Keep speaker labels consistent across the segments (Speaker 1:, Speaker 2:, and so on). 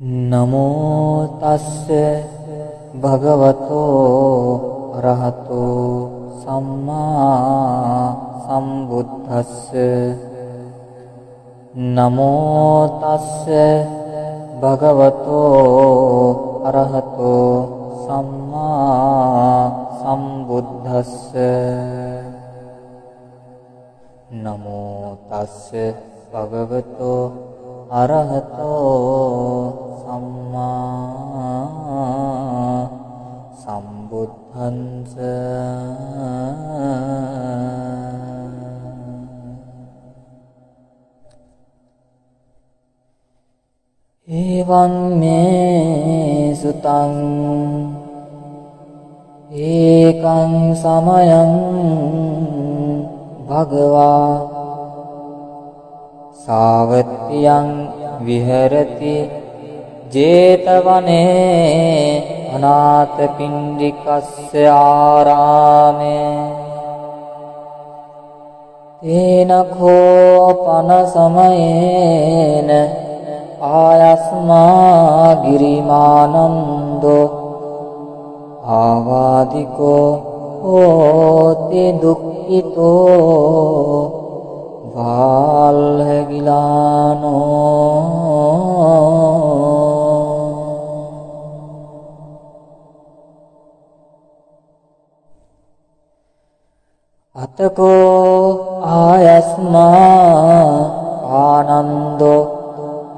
Speaker 1: නමෝ තස්ස භගවතෝ අරහතෝ සම්මා සම්බුද්දස්ස නමෝ තස්ස භගවතෝ අරහතෝ සම්මා සම්බුද්දස්ස නමෝ තස්ස භගවතෝ අරහතෝ සම්මා සම්බුද්ධංස එවං මේ සුතං ඒකං සමයං භගවා සාවත්තියං විහෙරති ජේතවනේ අනාථපිණ්ඩිකස්ස ආරාමේ තේනඛෝ පන සමයේන ආයස්මා ගිරිමානන්දෝ ආවාදිකෝ හෝති දුක්ඛිතෝ අතකෝ ආයස්මා ආනන්දෝ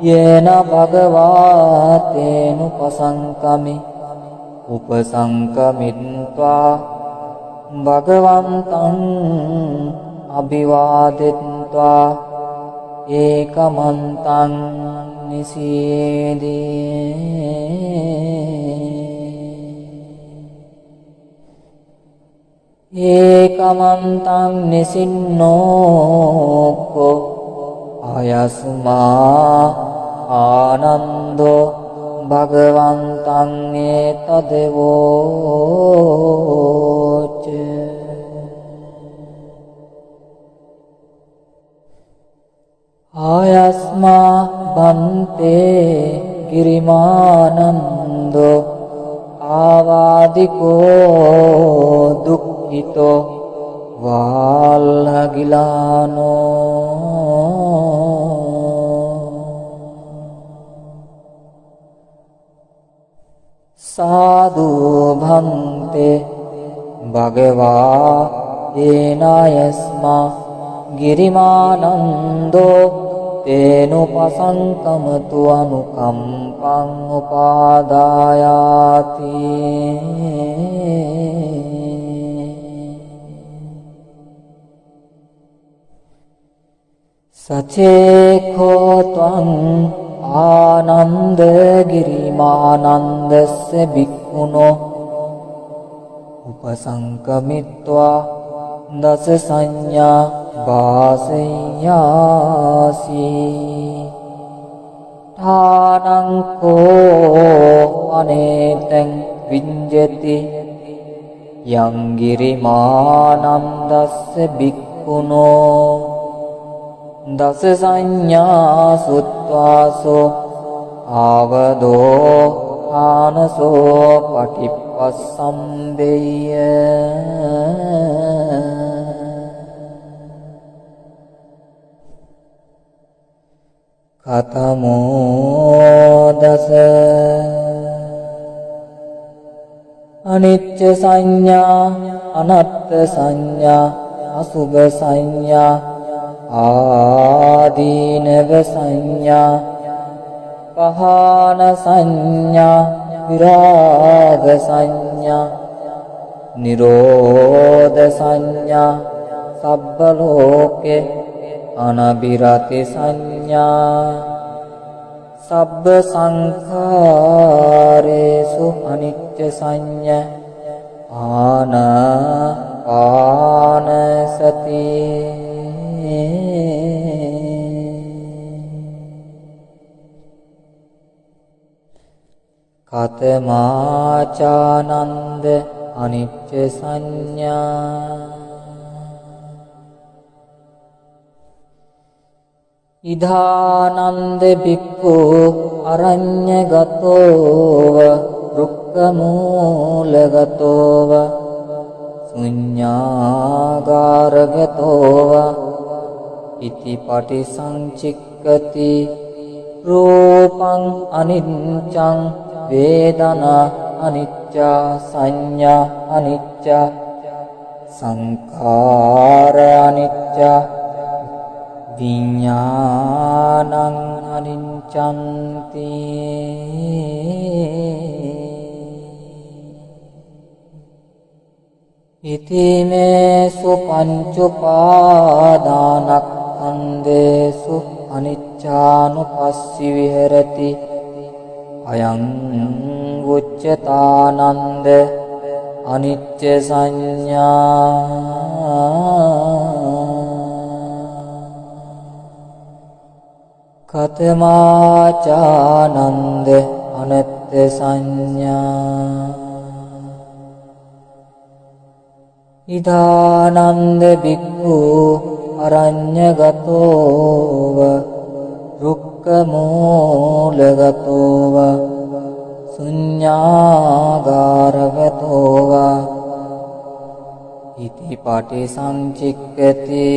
Speaker 1: යේන භගවා තේනුපසංකමි උපසංකමිත්වා භගවන්තං අභිවාදෙත්වා ඒකමන්තං ඒකමන්තං නිසින්නෝකෝ ආයස්මා ආනන්දෝ භගවන්තං ඒතදෙවෝච ආයස්මා බන්තේ ගිරිමානන්දෝ ආවාදිකෝ දුක්ඛිතෝ වාල්හගිලානෝ සාදු භන්තේ භගවා ඒනායස්මා ගිරිමානන්දෝ තේනුපසංකමතු අනුකම්පං උපාදායාති සචේඛෝ ත්වං ආනන්ද ගිරිමානන්දස්ස භික්ඛුනෝ උපසංකමිත්වා දස සංඥා වාසයාසි ථානං කෝ අනේතං විඤ්ජති යං ගිරිමානන්දස්ස භික්ඛුනෝ දස සංඥා සුත්වාසෝ ආවදෝ ආනසෝ පටිපස්සම්බෙය්‍ය කතමෝ දස අනිච්ච සංඥා අනත්ත් සංඥා අසුභ සංඥා ආදීනව සංඥා පහාන සංඥා විරාග සංඥා නිරෝධ සංඥා සබ්බ ලෝකේ අනබිරති සංඥා සබ්බ සංඛාරේසු අනිච්ච සංඥා ආන සති කතමාචානන්ද අනිච්ච සංඥා ඉදානන්ද බික්ඛු අරඤ්ඤගතෝව රුක්ඛමූලගතෝව ශුඤ්ඤාගාරගතෝව ඉති පටිසංචික්කති රූපං අනිච්ඡං වේදනා අනිච්චා සංඥා අනිච්චා සංඛාර අනිච්චා විඥානං අනිච්ඡන්ති ඉතිමේසු පංචඋපාදානස්කන්ධේසු අනිච්ඡානුපස්සී විහෙරති අයං උච්චතානන්ද අනිච්ච සංඥා කතමාචානන්ද අනත්ත සංඥා ඉදානන්ද බික්ඛු අරඤ්ඤගතෝව රුක්ඛමූලගතෝව ශුඤ්ඤාගාරගතෝව ඉති පටිසංචික්කති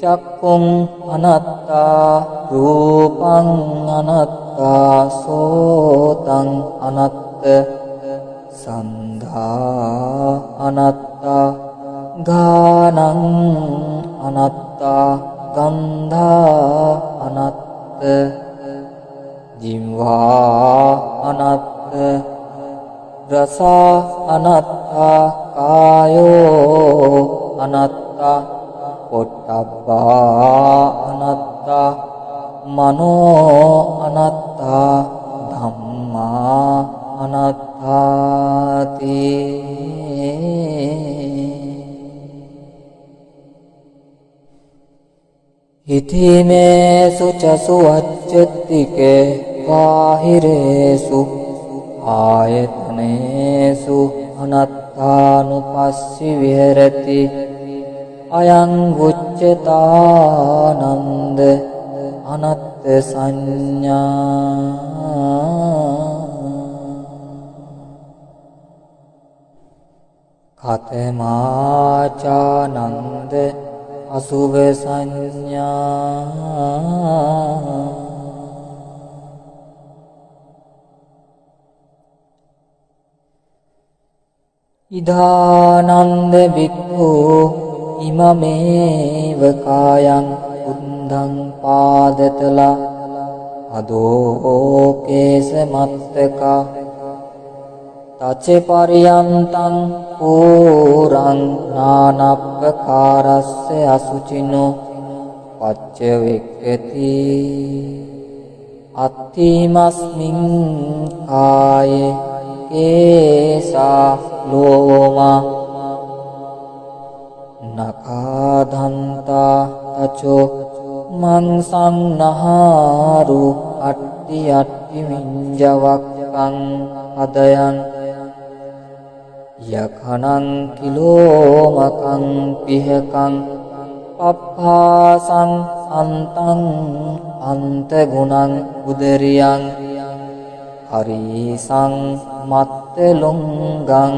Speaker 1: චක්ඛුං අනත්තා රූපං අනත්තා සෝතං අනත්ත සන්ධා අනත්තා ගානං අනත්තා ගන්ධා අනත්ත ජීවා අනත්ත රස අනත්තා කායෝ අනත්තා පොට්ටබ්බා අනත්තා මනෝ අනත්තා ධම්මා අනත්තාති ඉතිමේසු චසු අච්චත්තිකේ බාහිරේසු ආයතනේසු අනත්තානුපස්සී විහෙරති අයං උච්චතානන්ද අනත්ත සංඥා කතමාචානන්ද අසුභ සංඥා ඉදානන්ද බික්ඛු ඉමමේව කායං උද්ධං පාදතලා අදෝකේස මත්තකා තච පරියන්තං පූරං නානප්පකාරස්ස අසුචිනෝ පච්ච වෙක්කති අත්තිමස්මින් කායේ කේසා ලෝමා නකාදන්තා තචෝ මංසං නහාරු අට්ටි අට්ටි මිඤ්ජවක්කං අදයන් යකනං කිලෝමකං පිහකං පප්පාසං අන්තං අන්තගුණං උදරියං හරිසං මත්තලුංගං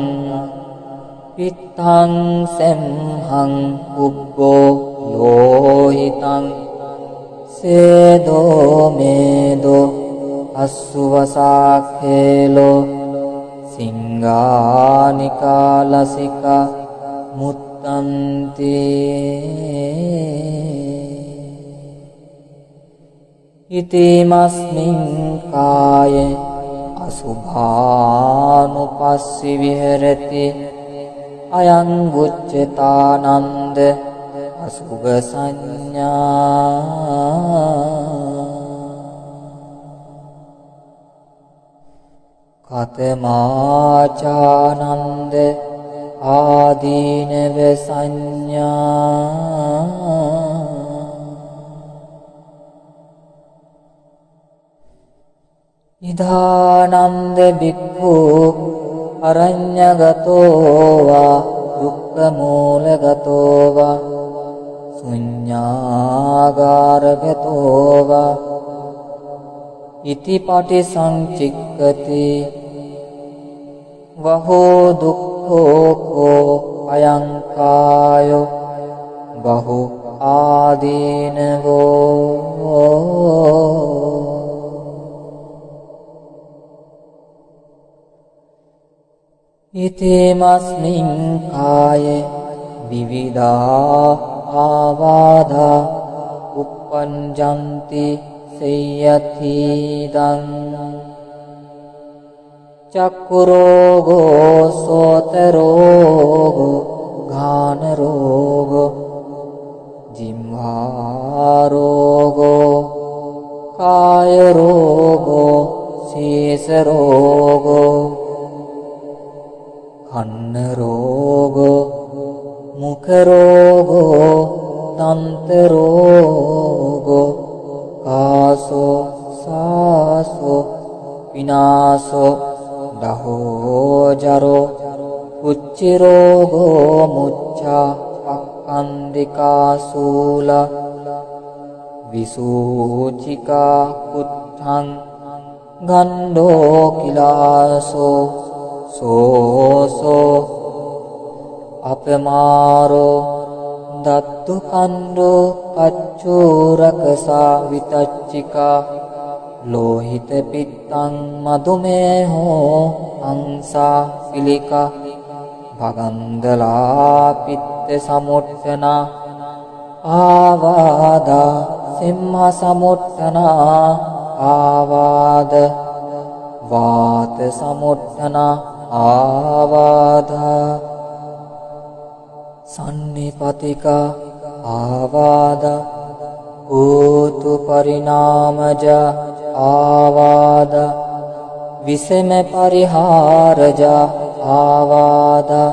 Speaker 1: පිත්තං සෙම්හං උබ්බෝ ලෝහිතං සේදෝ මේදෝ අස්සුවසාඛේලෝ සිංගානිකාලසිකා මුත්තන්ති ඉතිමස්මින් කායේ අසුභානුපස්සී විහෙරති අයං උච්චතානන්ද අසුභ සංඥා කතමාචානන්ද ආදීනව සංඥා ඉදානන්ද බික්ඛු අරඤ්ඤගතෝවා රුක්ඛමූලගතෝවා ශුඤ්ඤාගාරගතෝවා ඉති පටිසංචික්ඛති වහෝ දුක්ඛෝ කෝ අයං කායෝ බහු ආදීනවෝ ඉතේමස්මින් කායේ විවිධා ආවාදා uppajjanti සේයති දං චක්ඛු රෝගෝ සෝත රෝගෝ ඝාන රෝගෝ ජීවා රෝගෝ කාය රෝගෝ සීස රෝගෝ කන්න රෝගෝ මුඛ රෝගෝ දන්ත රෝගෝ කාසෝ සාසෝ විනාසෝ දහෝ ජරෝ උච්චි රෝගෝ මුච්ඡා පක්ඛන්දිකා සූල විසූචිකා කුත්ථං ගණ්ඩෝ කිලාසෝ සෝසෝ අපමාරෝ දත්තු කණ්ඩෝ පච්චූරකසා විතච්චිකා ලෝහිත පිත්තං මදුමේහෝ අංසා පිලිකා භගන්දලා පිත්ත සමුට්ඨනා ආවාදා සිම්හ සමුට්ඨනා ආවාද වාත සමුට්ඨනා ආවාදා සන්නිපතිකා ආවාදා ඌතු පරිණාමජ ආවාදා විසම පරිහාරජ ආවාදා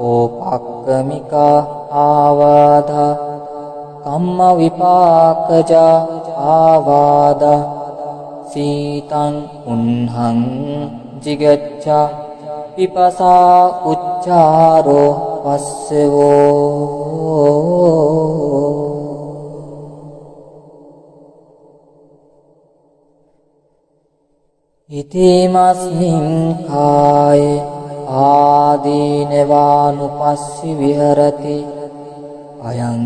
Speaker 1: ඕපක්කමිකා ආවාදා කම්ම විපාකජ ආවාදා සීතං උන්හං ජිගච්ඡා පිපසා උච්චාරෝ පස්සවෝ ඉතිමස්මින් කායේ ආදීනවානුපස්සි විහෙරති අයං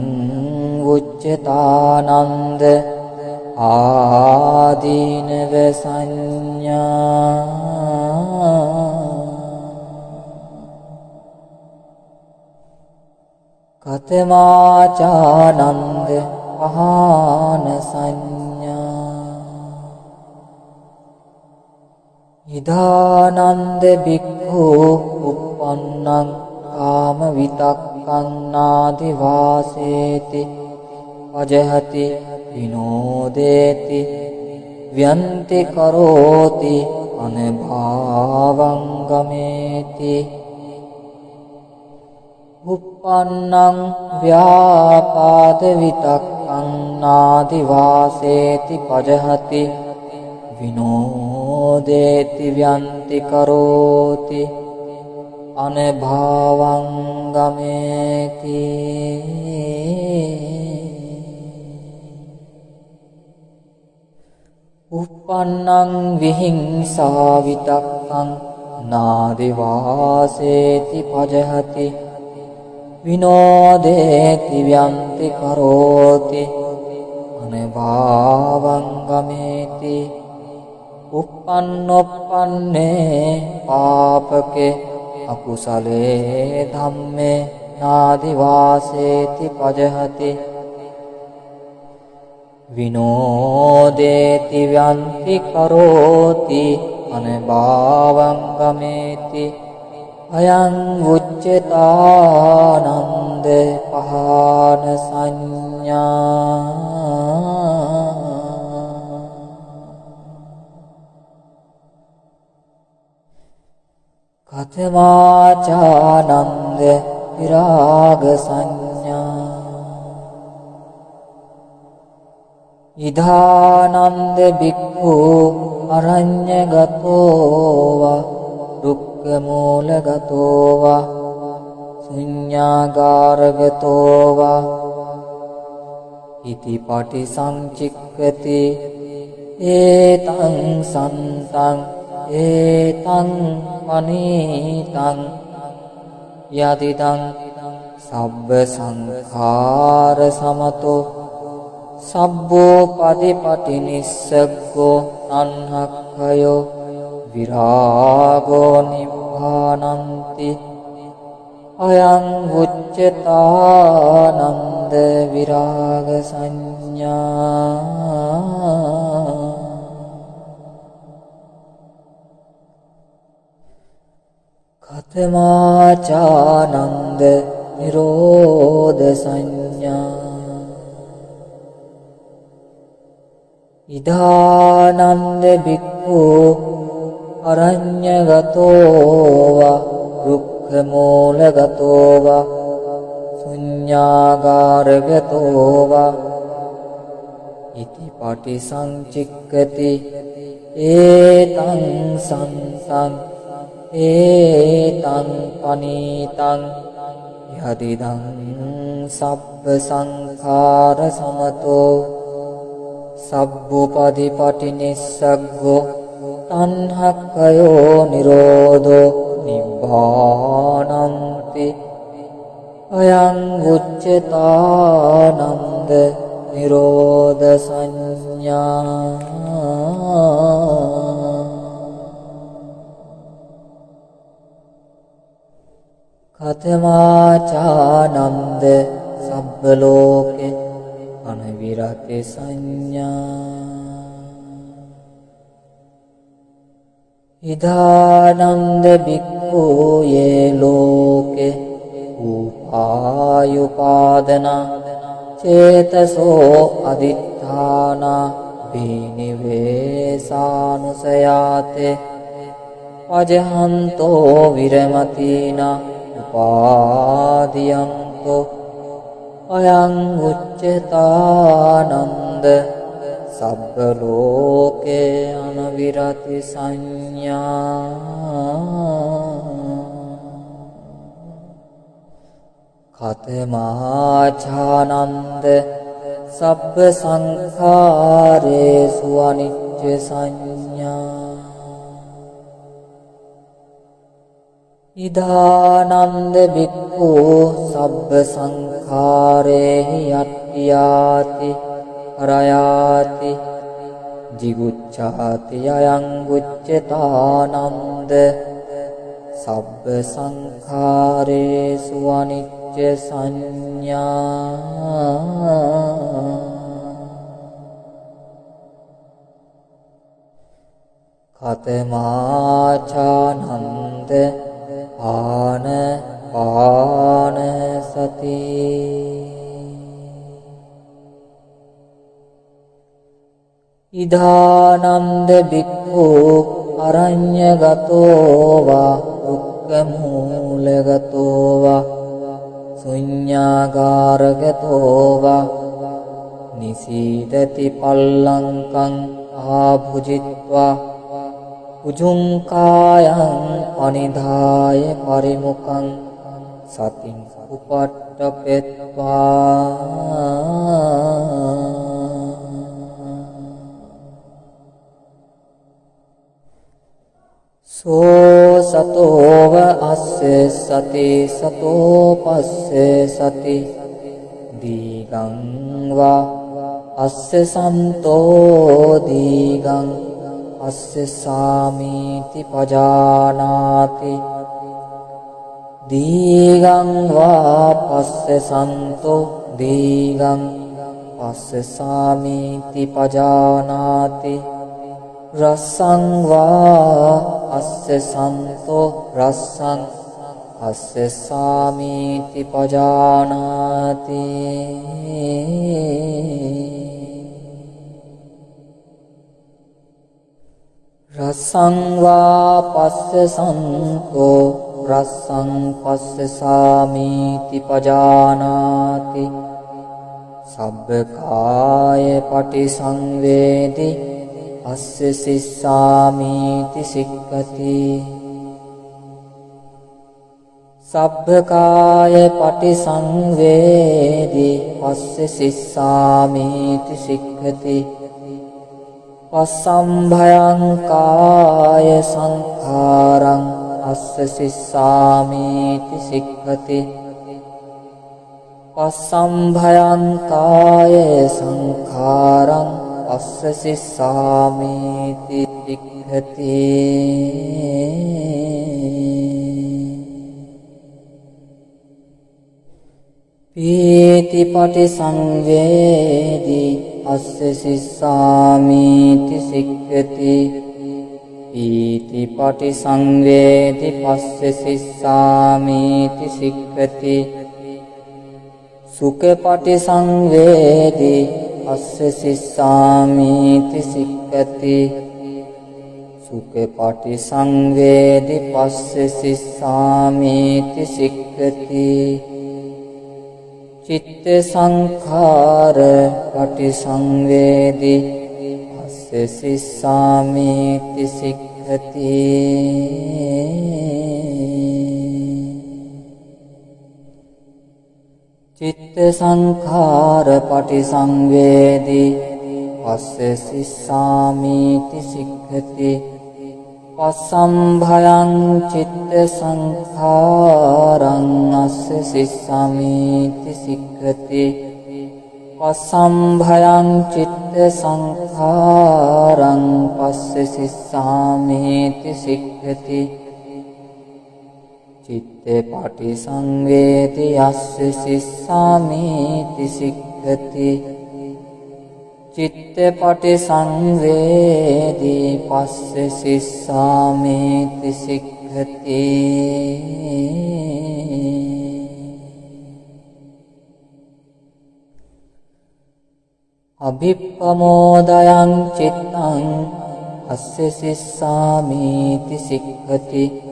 Speaker 1: උච්චතානන්ද ආදීනව සංඥා කතමාචානන්ද පහාන සංඥා ඉදානන්ද බික්ඛු uppannං කාම විතක්ඛං නාදි වාසේති අජහති විනෝදේති ව්‍යන්ති කරෝති අනභාවං ගමේති uppannං ව්‍යාපාද විතක්ඛං නාදි වාසේති පජහති විනෝදේති ව්‍යන්ති කරෝති අනභාවං ගමේති uppannං විහිංසා විතක්ඛං නාදි වාසේති පජහති විනෝදේති ව්‍යන්ති කරෝති අනභාවං ගමේති uppannoppanne පාපකේ අකුසලේ ධම්මේ නාදි වාසේති පජහති විනෝදේති ව්‍යන්ති කරෝති අනභාවං ගමේති අයං උච්චතානන්ද පහාන සංඥා කතමාචානන්ද විරාග සංඥා ඉදානන්ද බික්ඛු අරඤ්ඤගතෝවා දුක්ඛමූලගතෝවා ශුඤ්ඤාගාරගතෝවා ඉති පටිසංචික්ඛති ඒතං සන්තං ඒතං පනීතං යදිදං සබ්බ සංඛාර සමතෝ සබ්බෝ පදිපටි නිස්සග්ගෝ අන්හක්ඛයෝ විරාගෝ නිබ්බානන්ති අයං උච්චතානන්ද විරාග සංඥා කතමාචානන්ද නිරෝධ සංඥා ඉදානන්ද බික්ඛු අරඤ්ඤගතෝවා රුක්ඛමූලගතෝවා ශුඤ්ඤාගාරගතෝවා ඉති පටිසංචික්ඛති ඒතං සන්තං ඒතං පනීතං යදිදං සබ්බ සංඛාර සමතෝ සබ්බුපදීපටි නිස්සග්ගෝ තණ්හක්ඛයෝ නිරෝධෝ නිබ්බානන්ති අයං උච්චතානන්ද නිරෝධ සංඥා කතමාචානන්ද සබ්බ ලෝකේ අනවිරති සංඥා ඉදානන්ද බික්ඛු යේ ලෝකේ උපායුපාදන චේතසෝ අදිඨාන බිනිවේසානුසයාතේ පජහන්තෝ විරමතිනා උපාදීයන්තෝ අයං උච්චතානන්ද සබ්බ ලෝකේ අනවිරති සංඥා කතමාචානන්ද සබ්බ සංඛාරේසු අනිච්ච සංඥා ඉදානන්ද බික්ඛු සබ්බ සංඛාරේහි යට්ඨියාති කරයාති jigucchati අයං උච්චතානන්ද සබ්බ සංඛාරේසු අනිච්ච සංඥා කතමාචානන්ද ආන පාන සති ඉදානන්ද බික්ඛු අරඤ්ඤගතෝවා රුක්ඛමූලගතෝවා ශුඤ්ඤාගාරගතෝවා නිසීදති පල්ලංකං ආභුජිත්වා උජුං කායං අනිධාය පරිමුඛං සතින් උපට්ඨපෙත්වා සෝ සතෝව අස්සේ සති සතෝ පස්සේ සති දීගං වා අස්සේ සම්තෝ දීගං අස්සේ සාමීති පජානාති දීගං වා පස්සේ සන්තෝ දීගං පස්සේ සාමීති පජානාති රස්සං වා අස්සේ සන්තෝ රස්සං අස්සේ සාමීති පජානාති රස්සං වා පස්සේ සන්තෝ රස්සං පස්සේ සාමීති පජානාති සබ්බකාය පටිසංවේදී අස්සේ සිස්සාමීති සික්ඛති සබ්බකාය පටිසංවේදී අස්සේ සිස්සාමීති සික්ඛති පස්සම්භයං කාය සංඛාරං අස්ස සිස්සාමීති සික්ඛති පස්සම්භයං කාය සංඛාරං අස්ස සිස්සාමීති සික්ඛති පීති පටිසංවේදී අස්ස සිස්සාමීති සික්ඛති පීති පටිසංවේදී පස්ස සිස්සාමීති සික්ඛති සුඛ පටිසංවේදී අස්ස සිස්සාමීති සික්ඛති සුඛ පටිසංවේදී පස්ස සිස්සාමීති සික්ඛති චිත්ත සංඛාර පටිසංවේදී අස්ස සිස්සාමීති සික්ඛති චිත්ත සංඛාර පටිසංවේදී අස්ස සිස්සාමීති සික්ඛති පස්සම්භයං චිත්ත සංඛාරං අස්ස සිස්සාමීති සික්ඛති පස්සම්භයං චිත්ත සංඛාරං පස්ස සිස්සාමීති සික්ඛති චිත්ත පටිසංවේදී අස්ස සිස්සාමීති සික්ඛති චිත්ත පටිසංවේදී පස්ස සිස්සාමීති සික්ඛති අභිප්පමෝදයං චිත්තං අස්ස සිස්සාමීති සික්ඛති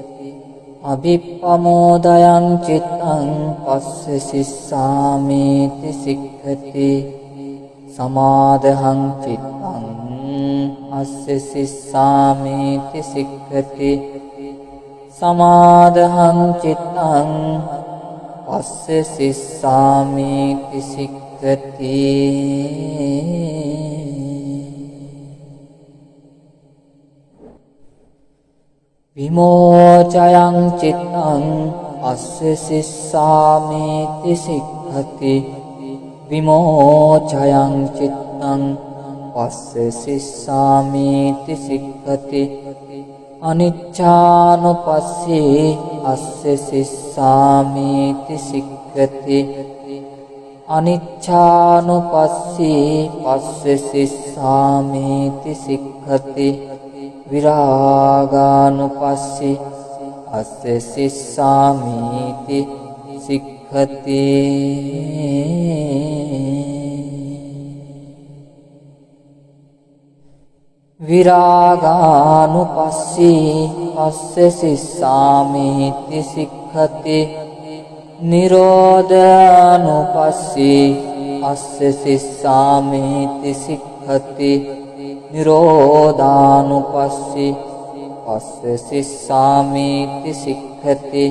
Speaker 1: අභිප්පමෝදයං චිත්තං පස්ස සිස්සාමීති සික්ඛති සමාදහං චිත්තං අස්ස සිස්සාමීති සික්ඛති සමාදහං චිත්තං පස්ස සිස්සාමීති සික්ඛති විමෝචයං චිත්තං අස්ස සිස්සාමීති සික්ඛති විමෝචයං චිත්තං පස්ස සිස්සාමීති සික්ඛති අනිච්ඡානුපස්සී අස්ස සිස්සාමීති සික්ඛති අනිච්ඡානුපස්සී පස්ස සිස්සාමීති සික්ඛති විරාගානුපස්සී අස්ස සිස්සාමීති සික්ඛති විරාගානුපස්සී අස්ස සිස්සාමීති සික්ඛති නිරෝධානුපස්සී අස්ස සිස්සාමීති සික්ඛති නිරෝධානුපස්සී අස්ස සිස්සාමීති සික්ඛති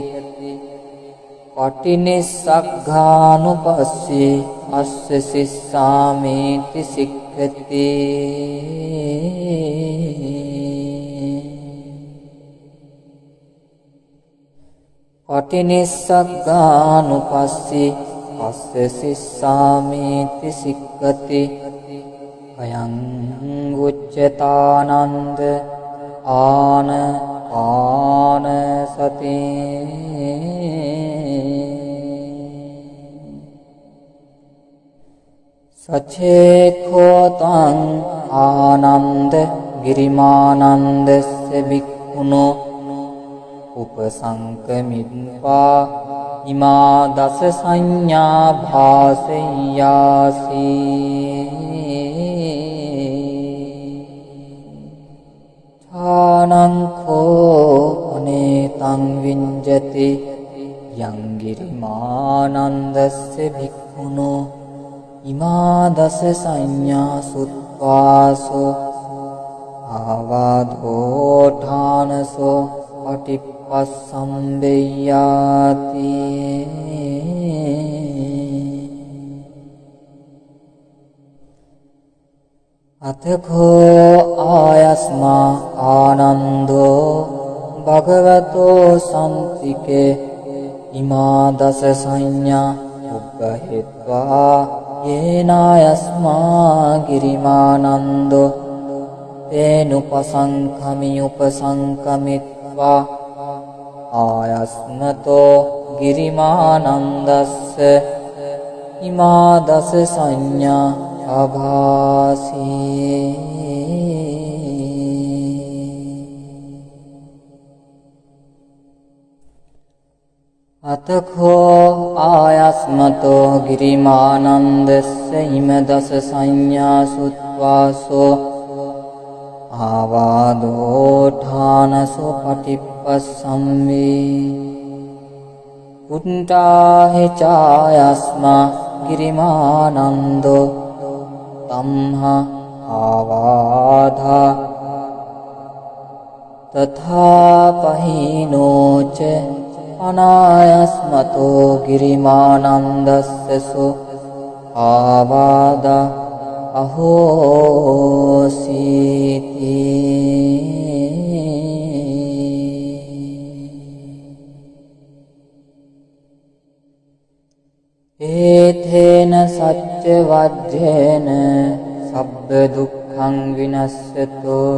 Speaker 1: පටිනිස්සග්ගානුපස්සී අස්ස සිස්සාමීති සික්ඛති පටිනිස්සග්ගානුපස්සී අස්ස සිස්සාමීති සික්ඛති අයං උච්චතානන්ද ආන පාන සති සචේඛෝතං ආනන්ද ගිරිමානන්දස්ස භික්ඛුනෝ උපසංකමිත්වා ඉමා දස සංඥා භාසෙය්‍යාසී ථානංඛෝ අනේතං විඤ්ජති යං ගිරිමානන්දස්ස භික්ඛුනෝ ඉමා දස සංඥා සුත්වාසෝ ආවාදෝ ඨානසෝ පටිප්පස්සම්බෙය්‍යාති අතඛෝ යායස්මා ආනන්දෝ භගවතෝ සම්තිකේ ඉමා දස සංඥා උපහෙත්වා යේනායස්මා ගිරිමානන්දෝ තේනුපසංඛමි උපසංකමිත්වා ආයස්මතෝ ගිරිමානන්දස්ස ඉමා දස සංඥා අභාසී අතඛෝ ආයස්මතෝ ගිරිමානන්දස්ස ඉම දස සංඥා සුත්වාසෝ ආවාදෝඨානසෝ පටිප්පස්සම්වේ උන්ටාහි චායස්මා ගිරිමානන්දෝ තම්හා ආවාධා තථා පහිනෝච අනායස්මතෝ ගිරිමානන්දස්සසෝ ආවාදා අහෝසීති ඒතේන සච්ච වජ්ජේන සබ්බ දුක්ඛං විනස්සතෝ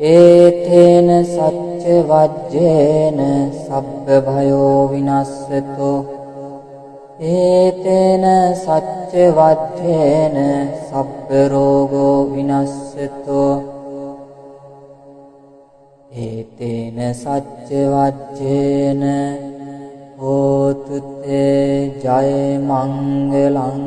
Speaker 1: ඒතේන සච්ච වජ්ජේන සබ්බ භයෝ විනස්සතෝ ඒතේන සච්ච වජ්ජේන සබ්බ රෝගෝ විනස්සතෝ ඒතේන සච්ච වජ්ජේන හෝතු තේ ජය මංගලං